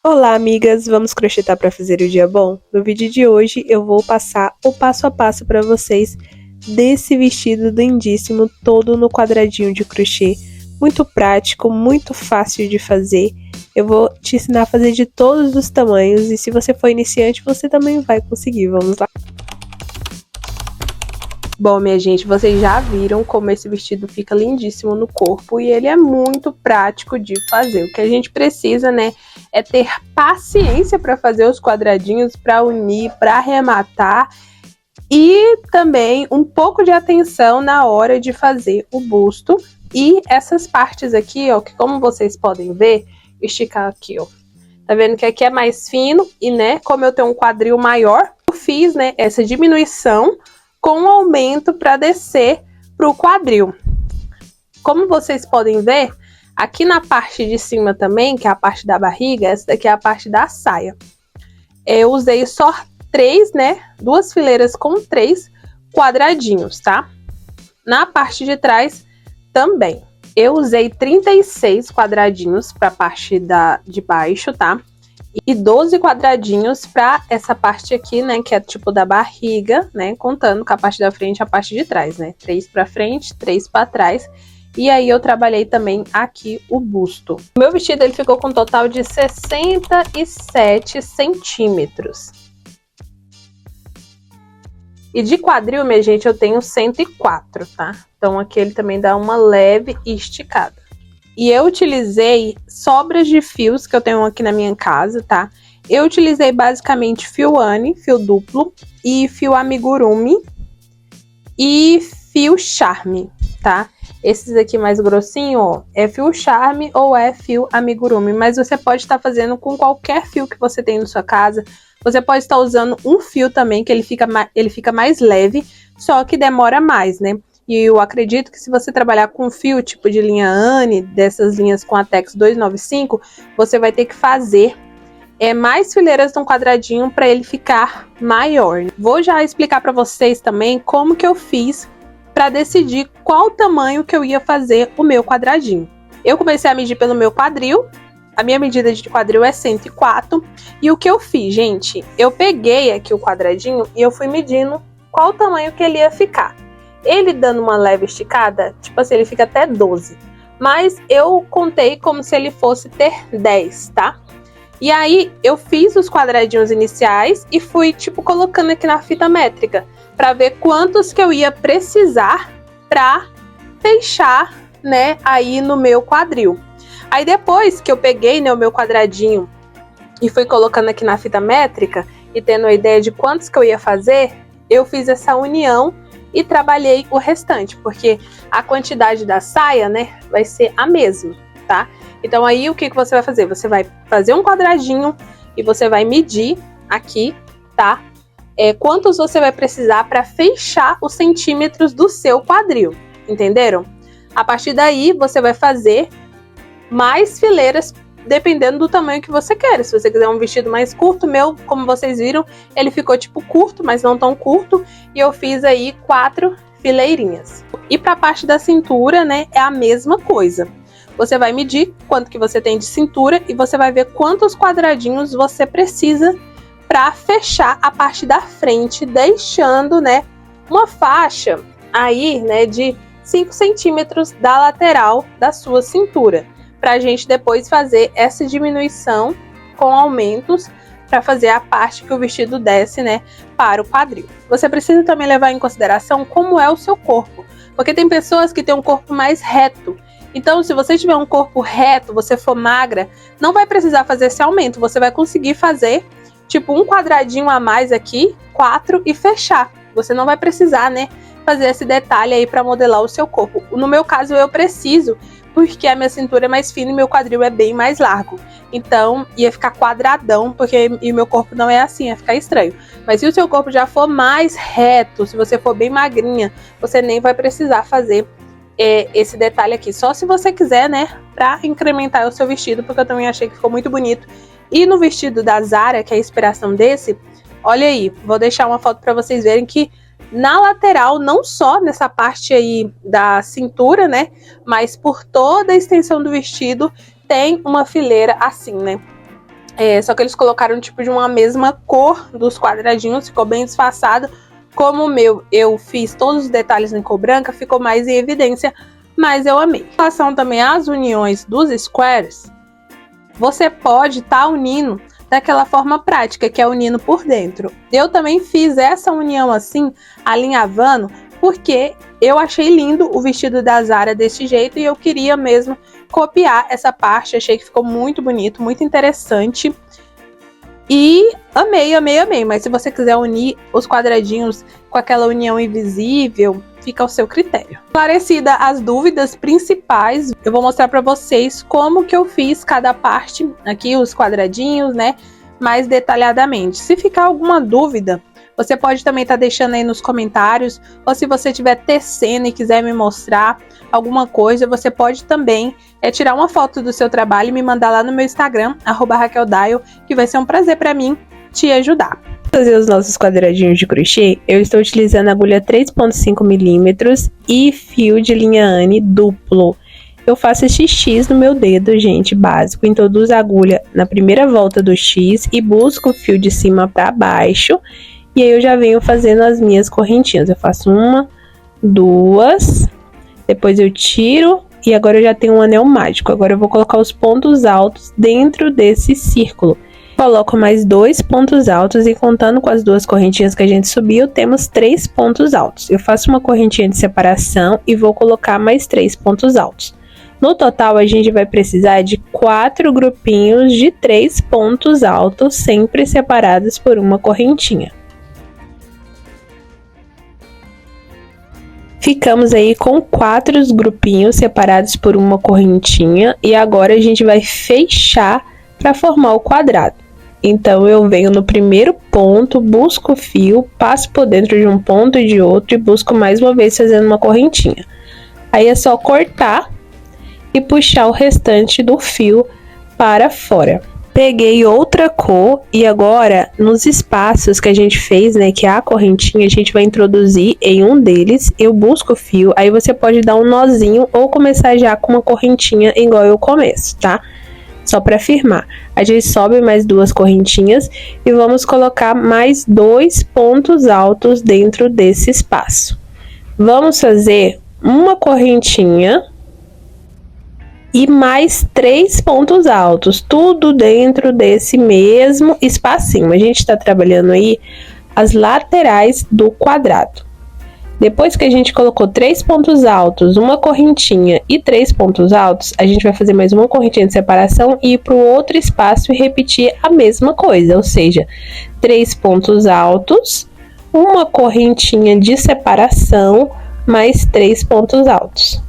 Olá, amigas! Vamos crochetar para fazer o dia bom? No vídeo de hoje eu vou passar o passo a passo para vocês desse vestido lindíssimo, todo no quadradinho de crochê. Muito prático, muito fácil de fazer. Eu vou te ensinar a fazer de todos os tamanhos e se você for iniciante, você também vai conseguir. Vamos lá! Bom, minha gente, vocês já viram como esse vestido fica lindíssimo no corpo e ele é muito prático de fazer. O que a gente precisa, né, é ter paciência para fazer os quadradinhos, para unir, para arrematar e também um pouco de atenção na hora de fazer o busto. E essas partes aqui, ó, que como vocês podem ver, esticar aqui, ó. Tá vendo que aqui é mais fino e, né, como eu tenho um quadril maior, eu fiz, né, essa diminuição com aumento para descer para o quadril. Como vocês podem ver, aqui na parte de cima também, que é a parte da barriga, essa daqui é a parte da saia. Eu usei só duas fileiras com 3 quadradinhos, tá? Na parte de trás também. Eu usei 36 quadradinhos para a parte de baixo, tá? E 12 quadradinhos para essa parte aqui, né, que é tipo da barriga, né, contando com a parte da frente e a parte de trás, né, 3 para frente, 3 para trás. E aí eu trabalhei também aqui o busto. O meu vestido ele ficou com um total de 67 centímetros. E de quadril, minha gente, eu tenho 104, tá? Então aqui ele também dá uma leve esticada. E eu utilizei sobras de fios que eu tenho aqui na minha casa, tá? Eu utilizei basicamente fio Anne, fio duplo, e fio amigurumi e fio charme, tá? Esses aqui mais grossinho, ó, é fio charme ou é fio amigurumi, mas você pode estar fazendo com qualquer fio que você tem na sua casa. Você pode estar usando um fio também, que ele fica mais leve, só que demora mais, né? E eu acredito que se você trabalhar com fio tipo de linha Anne, dessas linhas com a Tex 295, você vai ter que fazer mais fileiras num quadradinho para ele ficar maior. Vou já explicar para vocês também como que eu fiz para decidir qual tamanho que eu ia fazer o meu quadradinho. Eu comecei a medir pelo meu quadril. A minha medida de quadril é 104. E o que eu fiz, gente? Eu peguei aqui o quadradinho e eu fui medindo qual tamanho que ele ia ficar. Ele dando uma leve esticada, tipo assim, ele fica até 12. Mas eu contei como se ele fosse ter 10, tá? E aí, eu fiz os quadradinhos iniciais e fui, tipo, colocando aqui na fita métrica para ver quantos que eu ia precisar para fechar, né, aí no meu quadril. Aí depois que eu peguei, né, o meu quadradinho e fui colocando aqui na fita métrica e tendo a ideia de quantos que eu ia fazer, eu fiz essa união e trabalhei o restante, porque a quantidade da saia, né, vai ser a mesma, tá? Então aí o que você vai fazer? Você vai fazer um quadradinho e você vai medir aqui, tá? Quantos você vai precisar para fechar os centímetros do seu quadril, entenderam? A partir daí você vai fazer mais fileiras dependendo do tamanho que você quer. Se você quiser um vestido mais curto, meu, como vocês viram, ele ficou tipo curto, mas não tão curto, e eu fiz aí 4 fileirinhas. E para a parte da cintura, né, é a mesma coisa. Você vai medir quanto que você tem de cintura e você vai ver quantos quadradinhos você precisa para fechar a parte da frente, deixando, né, uma faixa aí, né, de 5 centímetros da lateral da sua cintura, para a gente depois fazer essa diminuição com aumentos para fazer a parte que o vestido desce, né, para o quadril. Você precisa também levar em consideração como é o seu corpo, porque tem pessoas que têm um corpo mais reto. Então, se você tiver um corpo reto, você for magra, não vai precisar fazer esse aumento. Você vai conseguir fazer, tipo, um quadradinho a mais aqui, 4 e fechar. Você não vai precisar, né, fazer esse detalhe aí para modelar o seu corpo. No meu caso, eu preciso, porque a minha cintura é mais fina e meu quadril é bem mais largo. Então, ia ficar quadradão, porque o meu corpo não é assim, ia ficar estranho. Mas se o seu corpo já for mais reto, se você for bem magrinha, você nem vai precisar fazer esse detalhe aqui. Só se você quiser, né, pra incrementar o seu vestido, porque eu também achei que ficou muito bonito. E no vestido da Zara, que é a inspiração desse, olha aí, vou deixar uma foto pra vocês verem que na lateral, não só nessa parte aí da cintura, né, mas por toda a extensão do vestido, tem uma fileira assim, né. Só que eles colocaram tipo de uma mesma cor dos quadradinhos, ficou bem disfarçado. Como o meu, eu fiz todos os detalhes em cor branca, ficou mais em evidência, mas eu amei. Em relação também às uniões dos squares, você pode estar unindo daquela forma prática, que é unindo por dentro. Eu também fiz essa união assim, alinhavando, porque eu achei lindo o vestido da Zara desse jeito e eu queria mesmo copiar essa parte. Achei que ficou muito bonito, muito interessante. E amei, amei, amei. Mas se você quiser unir os quadradinhos com aquela união invisível, fica ao seu critério. Esclarecida as dúvidas principais, eu vou mostrar para vocês como que eu fiz cada parte, aqui os quadradinhos, né, mais detalhadamente. Se ficar alguma dúvida, você pode também estar deixando aí nos comentários, ou se você estiver tecendo e quiser me mostrar alguma coisa, você pode também tirar uma foto do seu trabalho e me mandar lá no meu Instagram, @RaquelDaio, que vai ser um prazer para mim te ajudar. Para fazer os nossos quadradinhos de crochê, eu estou utilizando agulha 3,5 milímetros e fio de linha Anne duplo. Eu faço esse X no meu dedo, gente, básico. Introduzo a agulha na primeira volta do X e busco o fio de cima para baixo. E aí eu já venho fazendo as minhas correntinhas. Eu faço uma, duas, depois eu tiro e agora eu já tenho um anel mágico. Agora eu vou colocar os pontos altos dentro desse círculo. Coloco mais 2 pontos altos e contando com as 2 correntinhas que a gente subiu, temos 3 pontos altos. Eu faço uma correntinha de separação e vou colocar mais 3 pontos altos. No total, a gente vai precisar de 4 grupinhos de 3 pontos altos, sempre separados por uma correntinha. Ficamos aí com 4 grupinhos separados por uma correntinha e agora a gente vai fechar para formar o quadrado. Então eu venho no primeiro ponto, busco o fio, passo por dentro de um ponto e de outro e busco mais uma vez fazendo uma correntinha. Aí é só cortar e puxar o restante do fio para fora. Peguei outra cor e agora nos espaços que a gente fez, né, que é a correntinha, a gente vai introduzir em um deles. Eu busco o fio, aí você pode dar um nozinho ou começar já com uma correntinha igual eu começo, tá? Só para firmar. A gente sobe mais 2 correntinhas e vamos colocar mais 2 pontos altos dentro desse espaço. Vamos fazer uma correntinha e mais 3 pontos altos, tudo dentro desse mesmo espacinho. A gente está trabalhando aí as laterais do quadrado. Depois que a gente colocou 3 pontos altos, uma correntinha e 3 pontos altos, a gente vai fazer mais uma correntinha de separação e ir para o outro espaço e repetir a mesma coisa, ou seja, 3 pontos altos, uma correntinha de separação, mais 3 pontos altos.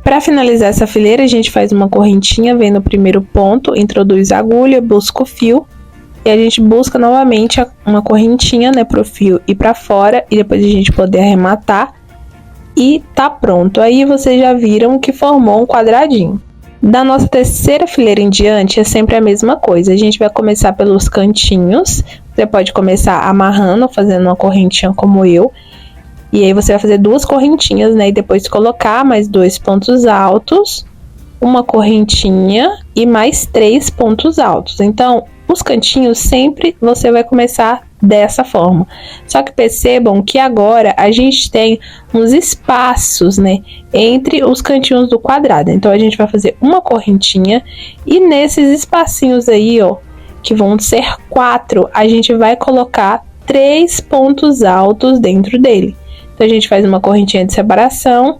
Para finalizar essa fileira, a gente faz uma correntinha, vem no primeiro ponto, introduz a agulha, busca o fio e a gente busca novamente uma correntinha, né, pro fio ir para fora e depois a gente poder arrematar e tá pronto. Aí vocês já viram que formou um quadradinho. Da nossa terceira fileira em diante é sempre a mesma coisa. A gente vai começar pelos cantinhos. Você pode começar amarrando, fazendo uma correntinha como eu. E aí você vai fazer 2 correntinhas, né? E depois colocar mais 2 pontos altos, uma correntinha e mais 3 pontos altos. Então, os cantinhos sempre você vai começar dessa forma. Só que percebam que agora a gente tem uns espaços, né? Entre os cantinhos do quadrado. Então, a gente vai fazer uma correntinha e nesses espacinhos aí, ó, que vão ser 4, a gente vai colocar 3 pontos altos dentro dele. Então, a gente faz uma correntinha de separação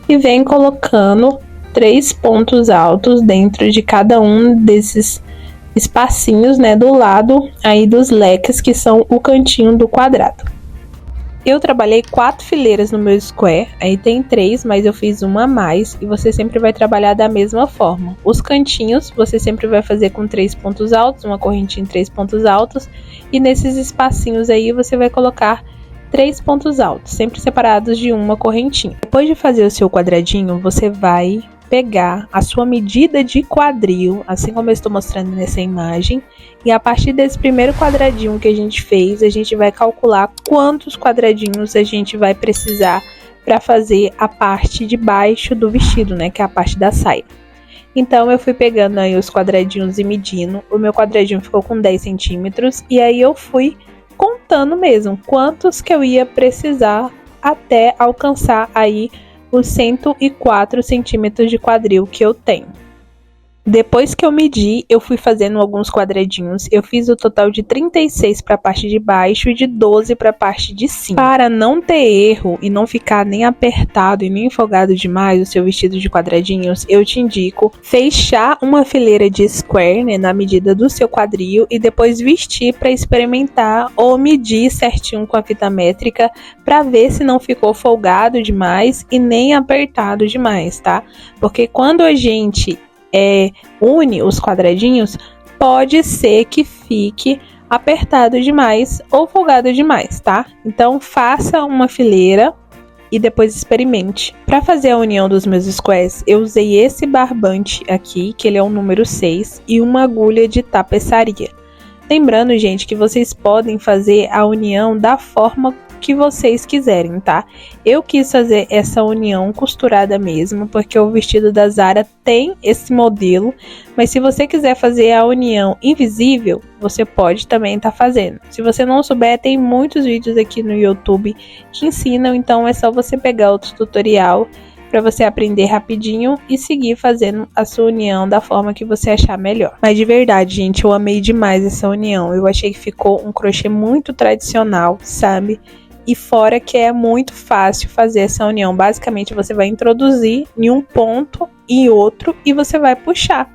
e vem colocando 3 pontos altos dentro de cada um desses espacinhos, né, do lado aí dos leques, que são o cantinho do quadrado. Eu trabalhei 4 fileiras no meu square, aí tem 3, mas eu fiz uma a mais e você sempre vai trabalhar da mesma forma. Os cantinhos você sempre vai fazer com 3 pontos altos, uma correntinha em 3 pontos altos, e nesses espacinhos aí você vai colocar 3 pontos altos, sempre separados de uma correntinha. Depois de fazer o seu quadradinho, você vai pegar a sua medida de quadril, assim como eu estou mostrando nessa imagem, e a partir desse primeiro quadradinho que a gente fez, a gente vai calcular quantos quadradinhos a gente vai precisar para fazer a parte de baixo do vestido, né, que é a parte da saia. Então eu fui pegando aí os quadradinhos e medindo. O meu quadradinho ficou com 10 centímetros e aí eu fui contando mesmo quantos que eu ia precisar até alcançar aí os 104 centímetros de quadril que eu tenho. Depois que eu medi, eu fui fazendo alguns quadradinhos. Eu fiz o total de 36 para a parte de baixo e de 12 para a parte de cima. Para não ter erro e não ficar nem apertado e nem folgado demais o seu vestido de quadradinhos, eu te indico fechar uma fileira de square, né, na medida do seu quadril e depois vestir para experimentar ou medir certinho com a fita métrica para ver se não ficou folgado demais e nem apertado demais, tá? Porque quando a gente une os quadradinhos, pode ser que fique apertado demais ou folgado demais, tá? Então faça uma fileira e depois experimente. Para fazer a união dos meus squares, eu usei esse barbante aqui, que ele é o número 6, e uma agulha de tapeçaria. Lembrando, gente, que vocês podem fazer a união da forma que vocês quiserem, tá? Eu quis fazer essa união costurada mesmo, porque o vestido da Zara tem esse modelo, mas se você quiser fazer a união invisível, você pode também estar fazendo. Se você não souber, tem muitos vídeos aqui no YouTube que ensinam, então é só você pegar outro tutorial para você aprender rapidinho e seguir fazendo a sua união da forma que você achar melhor. Mas de verdade, gente, eu amei demais essa união. Eu achei que ficou um crochê muito tradicional, sabe? E fora que é muito fácil fazer essa união. Basicamente, você vai introduzir em um ponto e outro e você vai puxar,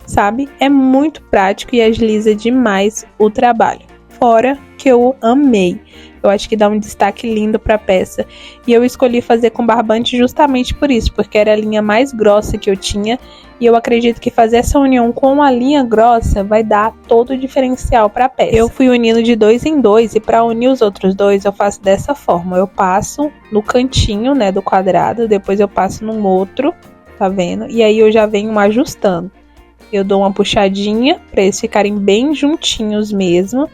sabe? É muito prático e agiliza demais o trabalho. Fora que eu amei. Eu acho que dá um destaque lindo para a peça. E eu escolhi fazer com barbante justamente por isso, porque era a linha mais grossa que eu tinha. E eu acredito que fazer essa união com a linha grossa vai dar todo o diferencial para a peça. Eu fui unindo de 2 em 2 e para unir os outros dois eu faço dessa forma. Eu passo no cantinho, né, do quadrado, depois eu passo num outro, tá vendo? E aí eu já venho ajustando. Eu dou uma puxadinha para eles ficarem bem juntinhos mesmo.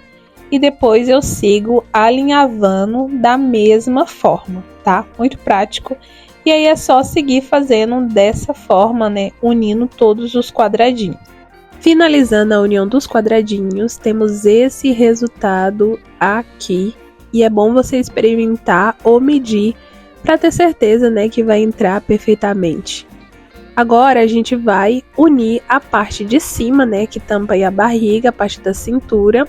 E depois eu sigo alinhavando da mesma forma, tá? Muito prático. E aí é só seguir fazendo dessa forma, né? Unindo todos os quadradinhos. Finalizando a união dos quadradinhos, temos esse resultado aqui. E é bom você experimentar ou medir para ter certeza, né, que vai entrar perfeitamente. Agora a gente vai unir a parte de cima, né, que tampa aí a barriga, a parte da cintura,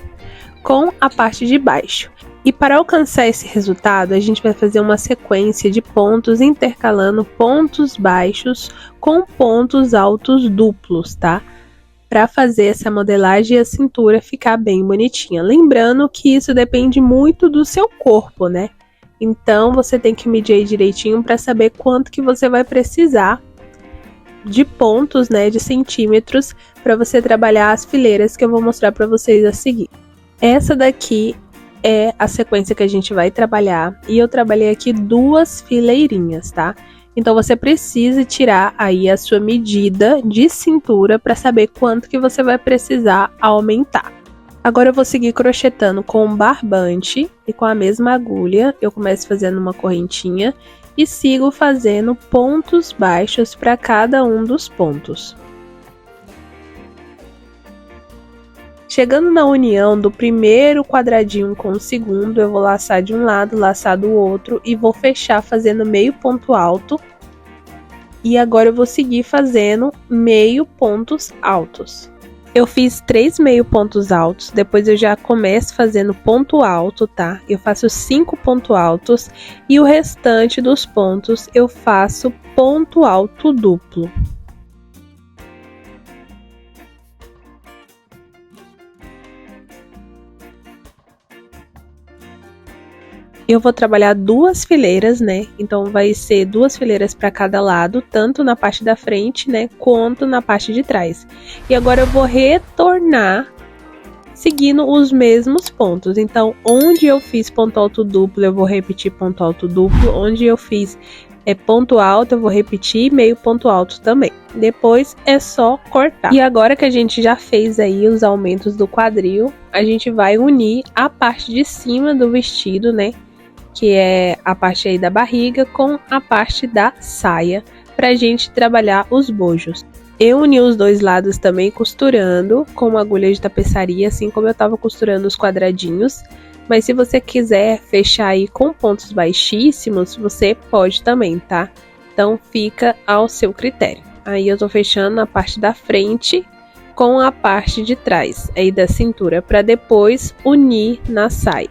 com a parte de baixo. E para alcançar esse resultado, a gente vai fazer uma sequência de pontos intercalando pontos baixos com pontos altos duplos, tá? Para fazer essa modelagem e a cintura ficar bem bonitinha. Lembrando que isso depende muito do seu corpo, né? Então você tem que medir aí direitinho para saber quanto que você vai precisar de pontos, né, de centímetros, para você trabalhar as fileiras que eu vou mostrar para vocês a seguir. Essa daqui é a sequência que a gente vai trabalhar e eu trabalhei aqui 2 fileirinhas, tá? Então você precisa tirar aí a sua medida de cintura para saber quanto que você vai precisar aumentar. Agora eu vou seguir crochetando com um barbante e com a mesma agulha. Eu começo fazendo uma correntinha e sigo fazendo pontos baixos para cada um dos pontos. Chegando na união do primeiro quadradinho com o segundo, eu vou laçar de um lado, laçar do outro e vou fechar fazendo meio ponto alto. E agora eu vou seguir fazendo meio pontos altos. Eu fiz 3 meio pontos altos, depois eu já começo fazendo ponto alto, tá? Eu faço 5 pontos altos e o restante dos pontos eu faço ponto alto duplo. Eu vou trabalhar 2 fileiras, né? Então vai ser 2 fileiras para cada lado, tanto na parte da frente, né, quanto na parte de trás. E agora eu vou retornar seguindo os mesmos pontos. Então, onde eu fiz ponto alto duplo, eu vou repetir ponto alto duplo. Onde eu fiz ponto alto, eu vou repetir meio ponto alto também. Depois é só cortar. E agora que a gente já fez aí os aumentos do quadril, a gente vai unir a parte de cima do vestido, né? que é a parte aí da barriga com a parte da saia, pra gente trabalhar os bojos. Eu uni os dois lados também costurando com uma agulha de tapeçaria, assim como eu tava costurando os quadradinhos. Mas se você quiser fechar aí com pontos baixíssimos, você pode também, tá? Então fica ao seu critério. Aí eu tô fechando a parte da frente com a parte de trás aí da cintura, para depois unir na saia.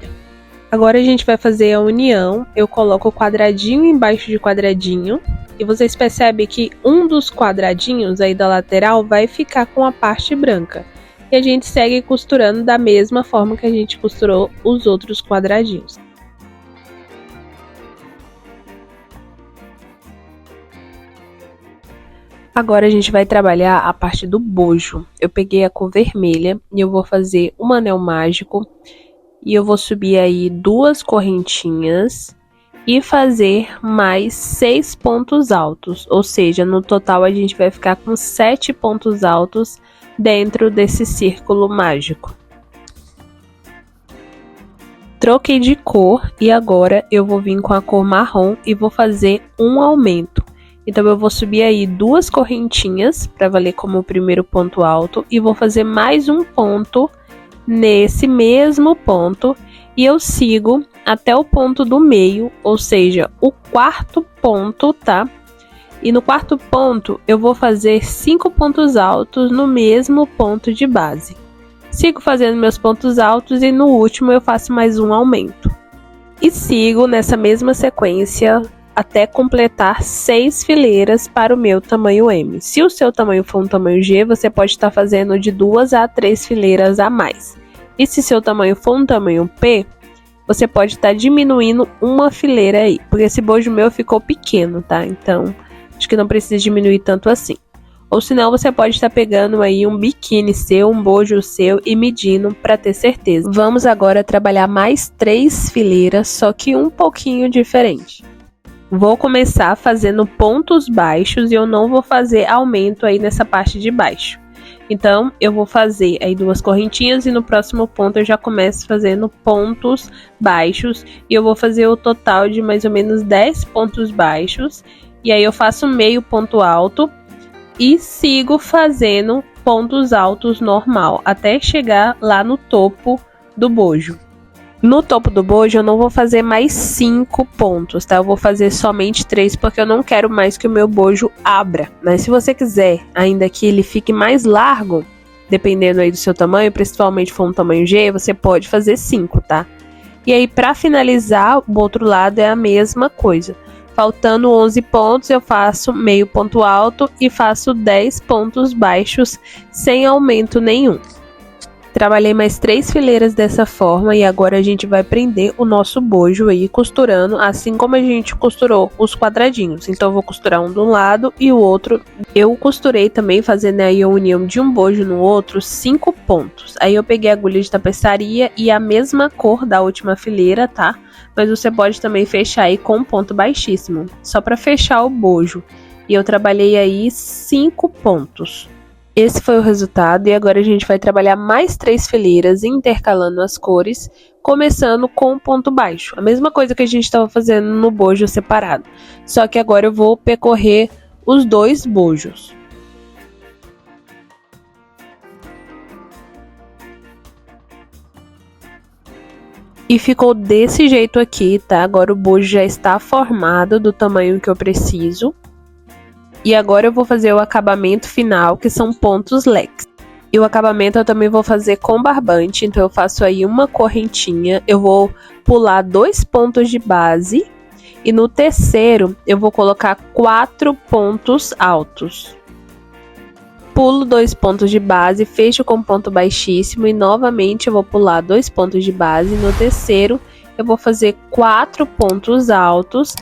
Agora a gente vai fazer a união. Eu coloco o quadradinho embaixo de quadradinho. E vocês percebem que um dos quadradinhos aí da lateral vai ficar com a parte branca. E a gente segue costurando da mesma forma que a gente costurou os outros quadradinhos. Agora a gente vai trabalhar a parte do bojo. Eu peguei a cor vermelha e eu vou fazer um anel mágico. E eu vou subir aí 2 correntinhas e fazer mais 6 pontos altos. Ou seja, no total a gente vai ficar com 7 pontos altos dentro desse círculo mágico. Troquei de cor e agora eu vou vir com a cor marrom e vou fazer um aumento. Então eu vou subir aí 2 correntinhas para valer como o primeiro ponto alto e vou fazer mais um ponto nesse mesmo ponto e eu sigo até o ponto do meio, ou seja, o 4º ponto, tá? E no 4º ponto eu vou fazer 5 pontos altos no mesmo ponto de base. Sigo fazendo meus pontos altos e no último eu faço mais um aumento. E sigo nessa mesma sequência até completar 6 fileiras para o meu tamanho M. Se o seu tamanho for um tamanho G, você pode estar fazendo de 2 a 3 fileiras a mais. E se seu tamanho for um tamanho P, você pode estar diminuindo uma fileira aí, porque esse bojo meu ficou pequeno, tá? Então, acho que não precisa diminuir tanto assim. Ou senão, você pode estar pegando aí um biquíni seu, um bojo seu e medindo para ter certeza. Vamos agora trabalhar mais 3 fileiras, só que um pouquinho diferente. Vou começar fazendo pontos baixos e eu não vou fazer aumento aí nessa parte de baixo. Então, eu vou fazer aí 2 correntinhas e no próximo ponto eu já começo fazendo pontos baixos. E eu vou fazer o total de mais ou menos 10 pontos baixos. E aí eu faço meio ponto alto e sigo fazendo pontos altos normal, até chegar lá no topo do bojo. No topo do bojo eu não vou fazer mais 5 pontos, tá? Eu vou fazer somente 3 porque eu não quero mais que o meu bojo abra. Mas se você quiser ainda que ele fique mais largo, dependendo aí do seu tamanho, principalmente for um tamanho G, você pode fazer 5, tá? E aí pra finalizar, o outro lado é a mesma coisa. Faltando 11 pontos, eu faço meio ponto alto e faço 10 pontos baixos sem aumento nenhum. Trabalhei mais 3 fileiras dessa forma e agora a gente vai prender o nosso bojo aí costurando, assim como a gente costurou os quadradinhos. Então eu vou costurar um de um lado e o outro. Eu costurei também fazendo aí a união de um bojo no outro 5 pontos. Aí eu peguei a agulha de tapeçaria e a mesma cor da última fileira, tá? Mas você pode também fechar aí com um ponto baixíssimo, só para fechar o bojo. E eu trabalhei aí 5 pontos. Esse foi o resultado e agora a gente vai trabalhar mais 3 fileiras intercalando as cores, começando com ponto baixo. A mesma coisa que a gente estava fazendo no bojo separado, só que agora eu vou percorrer os 2 bojos. E ficou desse jeito aqui, tá? Agora o bojo já está formado do tamanho que eu preciso. E agora eu vou fazer o acabamento final, que são pontos leques. E o acabamento eu também vou fazer com barbante, então eu faço aí uma correntinha, eu vou pular 2 pontos de base e no terceiro eu vou colocar 4 pontos altos. Pulo 2 pontos de base, fecho com ponto baixíssimo e novamente eu vou pular 2 pontos de base. No terceiro eu vou fazer 4 pontos altos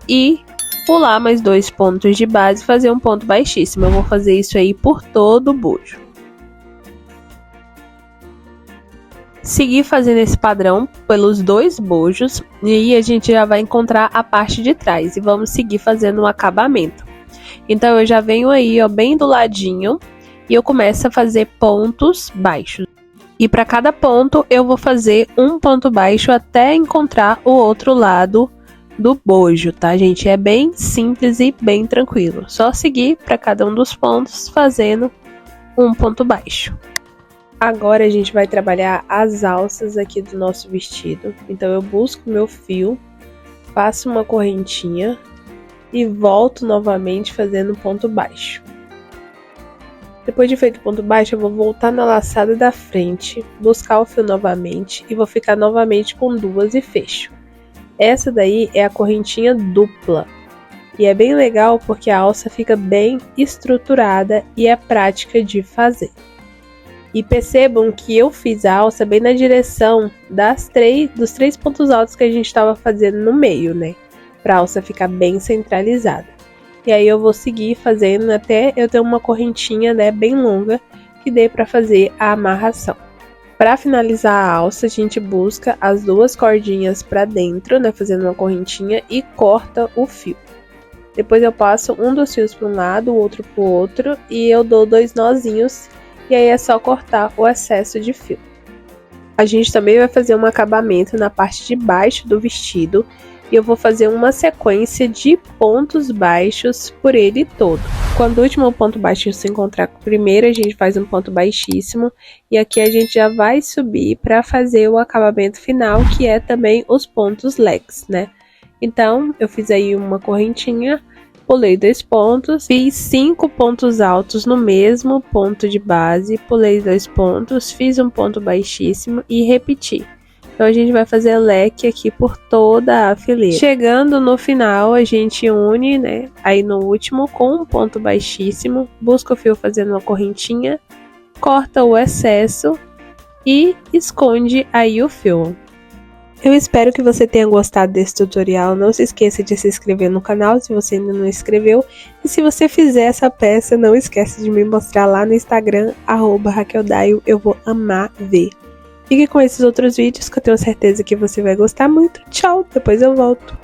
e pular mais 2 pontos de base e fazer um ponto baixíssimo. Eu vou fazer isso aí por todo o bojo. Seguir fazendo esse padrão pelos 2 bojos e aí a gente já vai encontrar a parte de trás e vamos seguir fazendo um acabamento. Então eu já venho aí, ó, bem do ladinho e eu começo a fazer pontos baixos. E para cada ponto eu vou fazer um ponto baixo até encontrar o outro lado do bojo, tá, gente? É bem simples e bem tranquilo. Só seguir para cada um dos pontos fazendo um ponto baixo. Agora a gente vai trabalhar as alças aqui do nosso vestido. Então eu busco meu fio, faço uma correntinha e volto novamente fazendo ponto baixo. Depois de feito o ponto baixo, eu vou voltar na laçada da frente, buscar o fio novamente e vou ficar novamente com duas e fecho. Essa daí é a correntinha dupla. E é bem legal porque a alça fica bem estruturada e é prática de fazer. E percebam que eu fiz a alça bem na direção dos três pontos altos que a gente estava fazendo no meio, né? Para a alça ficar bem centralizada. E aí eu vou seguir fazendo até eu ter uma correntinha, né, bem longa, que dê para fazer a amarração. Para finalizar a alça, a gente busca as duas cordinhas para dentro, né, fazendo uma correntinha e corta o fio. Depois eu passo um dos fios para um lado, o outro para o outro e eu dou 2 nozinhos e aí é só cortar o excesso de fio. A gente também vai fazer um acabamento na parte de baixo do vestido e eu vou fazer uma sequência de pontos baixos por ele todo. Quando o último ponto baixo se encontrar com o primeiro, a gente faz um ponto baixíssimo e aqui a gente já vai subir para fazer o acabamento final, que é também os pontos legs, né? Então, eu fiz aí uma correntinha, pulei 2 pontos, fiz 5 pontos altos no mesmo ponto de base, pulei 2 pontos, fiz um ponto baixíssimo e repeti. Então, a gente vai fazer leque aqui por toda a fileira. Chegando no final, a gente une, né, aí no último com um ponto baixíssimo, busca o fio fazendo uma correntinha, corta o excesso e esconde aí o fio. Eu espero que você tenha gostado desse tutorial. Não se esqueça de se inscrever no canal se você ainda não inscreveu. E se você fizer essa peça, não esqueça de me mostrar lá no Instagram, @RaquelDaio. Eu vou amar ver. Fique com esses outros vídeos que eu tenho certeza que você vai gostar muito. Tchau, depois eu volto.